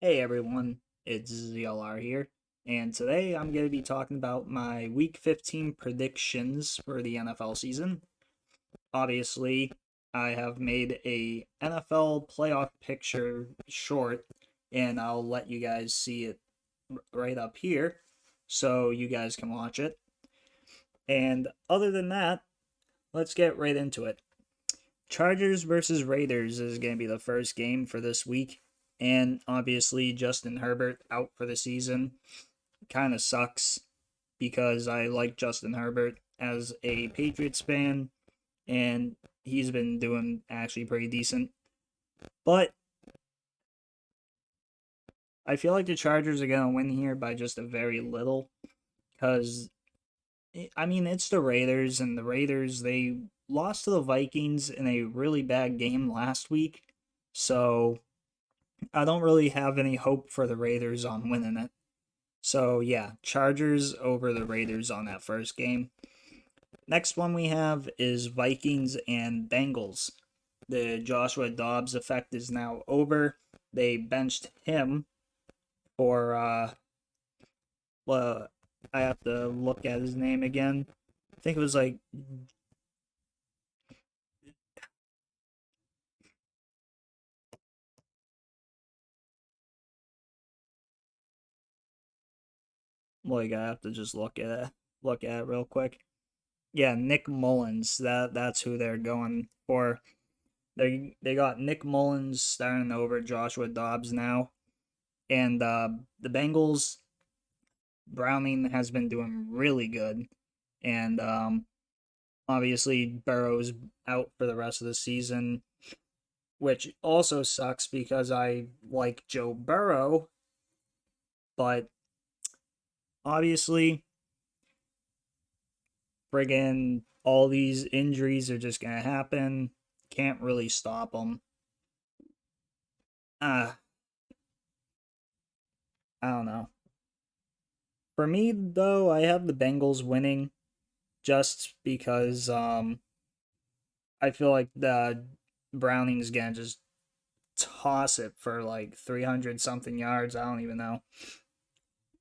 Hey everyone, it's ZLR here, and today I'm going to be talking about my Week 15 predictions for the NFL season. Obviously, I have made a NFL playoff picture short, and I'll let you guys see it right up here so you guys can watch it. And other than that, let's get right into it. Chargers versus Raiders is going to be the first game for this week. And obviously, Justin Herbert out for the season. Kind of sucks because I like Justin Herbert as a Patriots fan, and he's been doing actually pretty decent. But I feel like the Chargers are going to win here by just a very little because, I mean, it's the Raiders, and the Raiders, they lost to the Vikings in a really bad game last week. So I don't really have any hope for the Raiders on winning it. So yeah, Chargers over the Raiders on that first game. Next one we have is Vikings and Bengals. The Joshua Dobbs effect is now over. They benched him for well, I have to look at his name again. I think it was like I have to just look at it real quick. Yeah, Nick Mullins. That's who they're going for. They got Nick Mullins starting over Joshua Dobbs now, and the Bengals. Browning has been doing really good, and obviously Burrow's out for the rest of the season, which also sucks because I like Joe Burrow, but obviously friggin' all these injuries are just gonna happen. Can't really stop them. Uh, I don't know. For me though, I have the Bengals winning just because I feel like the Browning's gonna just toss it for like 300 something yards. I don't even know.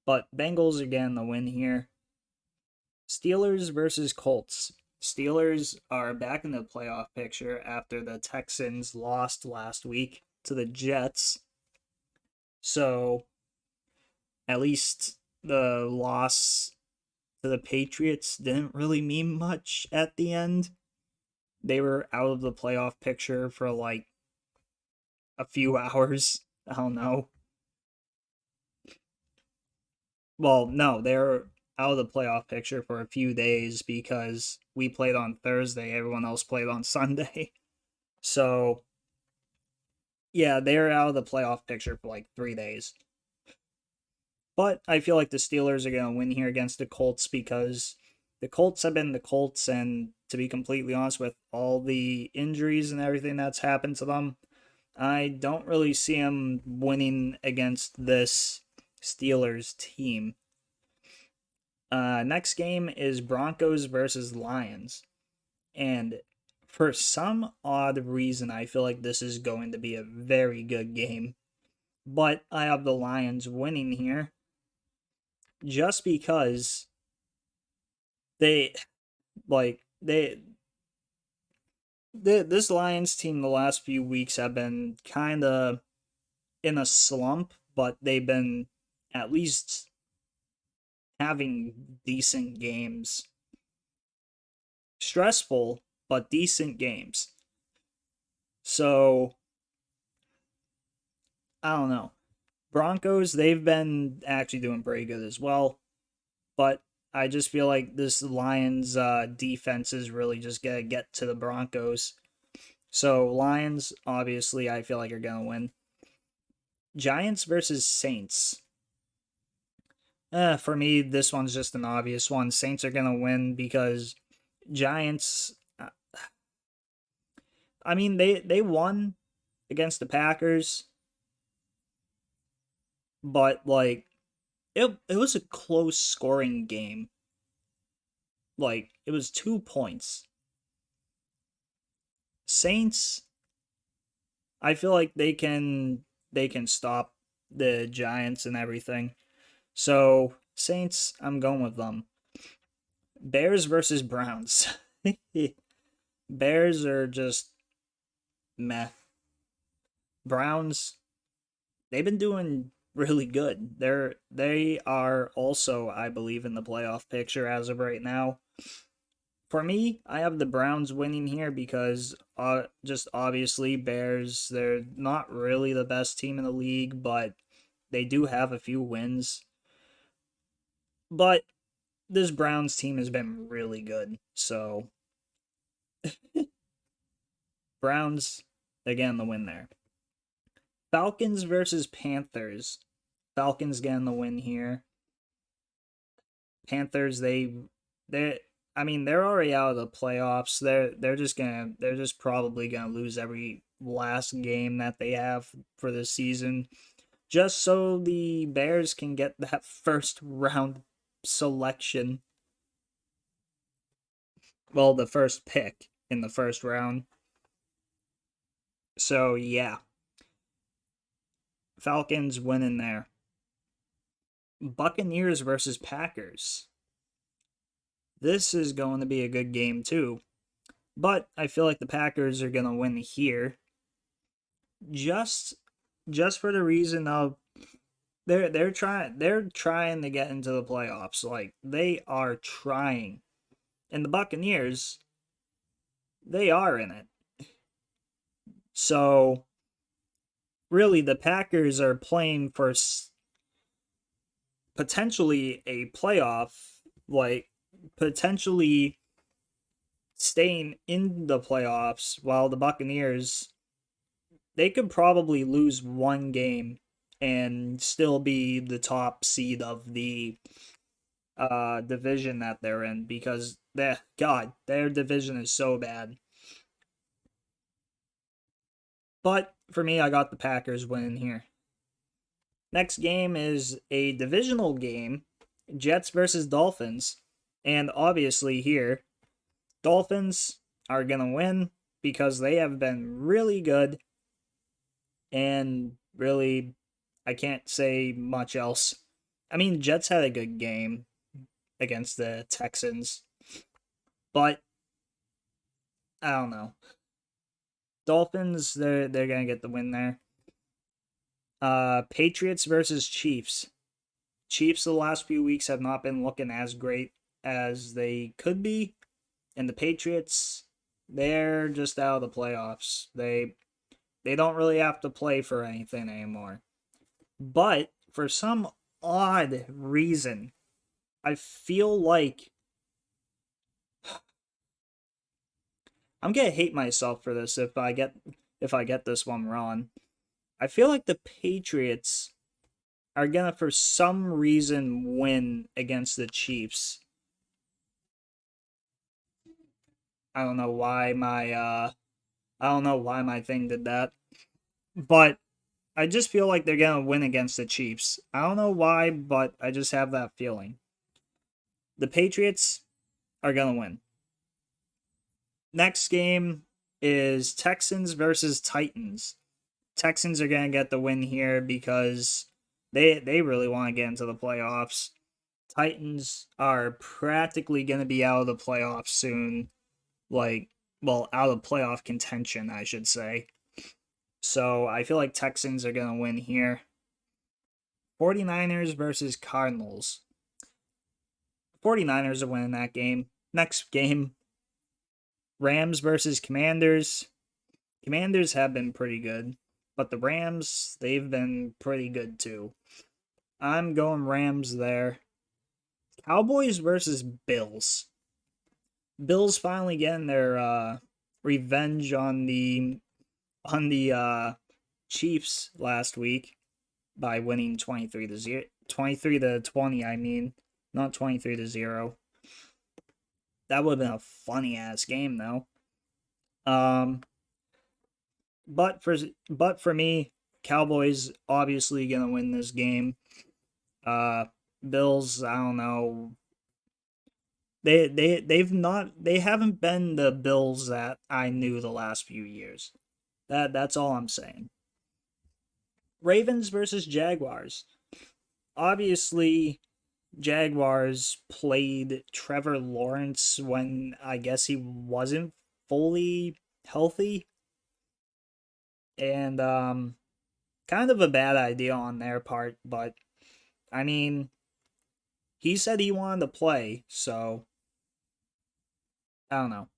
But Bengals are getting the win here. Steelers versus Colts. Steelers are back in the playoff picture after the Texans lost last week to the Jets. So at least the loss to the Patriots didn't really mean much at the end. They were out of the playoff picture for like a few hours. I don't know. Well, no, they're out of the playoff picture for a few days because we played on Thursday, everyone else played on Sunday. So, yeah, they're out of the playoff picture for like 3 days. But I feel like the Steelers are going to win here against the Colts because the Colts have been the Colts, and to be completely honest, with all the injuries and everything that's happened to them, I don't really see them winning against this Steelers team. Next game is Broncos versus Lions. And for some odd reason, I feel like this is going to be a very good game. But I have the Lions winning here just because they, like, this Lions team the last few weeks have been kind of in a slump, but they've been at least having decent games. Stressful, but decent games. So, I don't know. Broncos, they've been actually doing pretty good as well, but I just feel like this Lions defense is really just gonna get to the Broncos. So Lions, obviously, I feel like are gonna win. Giants versus Saints. For me, this one's just an obvious one. Saints are gonna win because Giants. I mean, they won against the Packers, but like it was a close scoring game. Like it was 2 points. Saints, I feel like they can stop the Giants and everything. So Saints, I'm going with them. Bears versus Browns. Bears are just meh. Browns, they've been doing really good. They are also, I believe, in the playoff picture as of right now. For me, I have the Browns winning here because just obviously Bears, they're not really the best team in the league, but they do have a few wins. But this Browns team has been really good. So Browns, again, the win there. Falcons versus Panthers. Falcons getting the win here. Panthers, they I mean, they're already out of the playoffs. They're just probably gonna lose every last game that they have for this season. Just so the Bears can get that first round selection. Well, the first pick in the first round. So yeah. Falcons winning there. Buccaneers versus Packers. This is going to be a good game too. But I feel like the Packers are going to win here. Just for the reason of they're trying to get into the playoffs. Like they are trying. And the Buccaneers, they are in it. So really the Packers are playing for potentially a playoff, like potentially staying in the playoffs, while the Buccaneers, they could probably lose one game and still be the top seed of the division that they're in, because their division is so bad. But for me, I got the Packers winning here. Next game is a divisional game, Jets versus Dolphins. And obviously here, Dolphins are going to win because they have been really good. And really, I can't say much else. I mean, Jets had a good game against the Texans. But I don't know. Dolphins, they're going to get the win there. Patriots versus Chiefs. Chiefs the last few weeks have not been looking as great as they could be, and the Patriots, they're just out of the playoffs. They don't really have to play for anything anymore. But for some odd reason, I feel like I'm gonna hate myself for this if I get this one wrong. I feel like the Patriots are gonna for some reason win against the Chiefs. I don't know why my thing did that. But I just feel like they're gonna win against the Chiefs. I don't know why, but I just have that feeling. The Patriots are gonna win. Next game is Texans versus Titans. Texans are gonna get the win here because they really want to get into the playoffs. Titans are practically gonna be out of the playoffs soon. Out of playoff contention, I should say. So I feel like Texans are gonna win here. 49ers versus Cardinals. 49ers are winning that game. Next game, Rams versus Commanders. Commanders have been pretty good, but the Rams, they've been pretty good too. I'm going Rams there. Cowboys versus Bills. Bills finally getting their revenge on the Chiefs last week by winning 23 to 20, I mean, not 23 to 0. That would have been a funny ass game though. But for me, Cowboys obviously gonna win this game. Bills, I don't know. They haven't been the Bills that I knew the last few years. That's all I'm saying. Ravens versus Jaguars. Obviously, Jaguars played Trevor Lawrence when I guess he wasn't fully healthy. And kind of a bad idea on their part, but I mean, he said he wanted to play, so I don't know.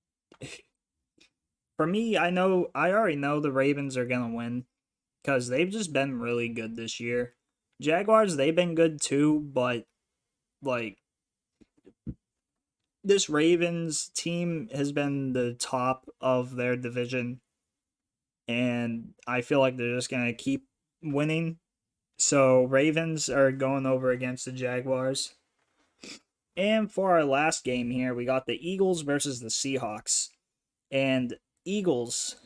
For me, I already know the Ravens are going to win cuz they've just been really good this year. Jaguars, they've been good too, but like this Ravens team has been the top of their division, and I feel like they're just going to keep winning. So Ravens are going over against the Jaguars. And for our last game here, we got the Eagles versus the Seahawks. And Eagles,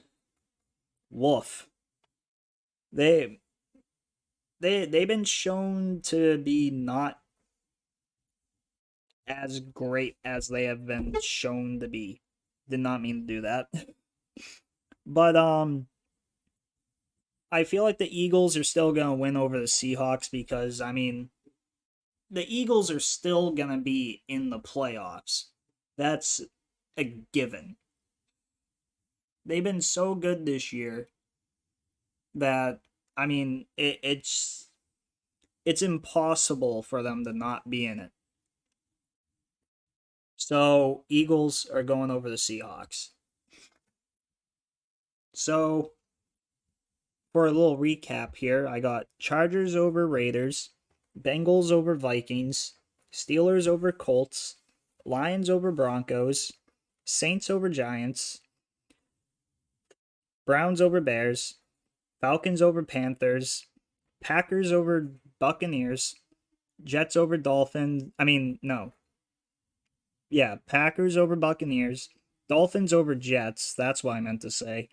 woof. They they've been shown to be not as great as they have been shown to be. Did not mean to do that. But I feel like the Eagles are still going to win over the Seahawks because I mean, the Eagles are still going to be in the playoffs. That's a given. They've been so good this year that I mean, it's impossible for them to not be in it. So, Eagles are going over the Seahawks. So, for a little recap here, I got Chargers over Raiders, Bengals over Vikings, Steelers over Colts, Lions over Broncos, Saints over Giants, Browns over Bears, Falcons over Panthers, Packers over Buccaneers, Jets over Dolphins. I mean, no. Yeah, Packers over Buccaneers, Dolphins over Jets. That's what I meant to say.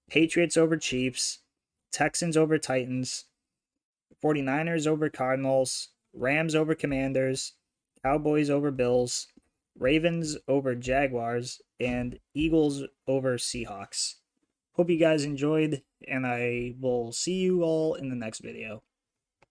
Patriots over Chiefs, Texans over Titans, 49ers over Cardinals, Rams over Commanders, Cowboys over Bills, Ravens over Jaguars, and Eagles over Seahawks. Hope you guys enjoyed, and I will see you all in the next video.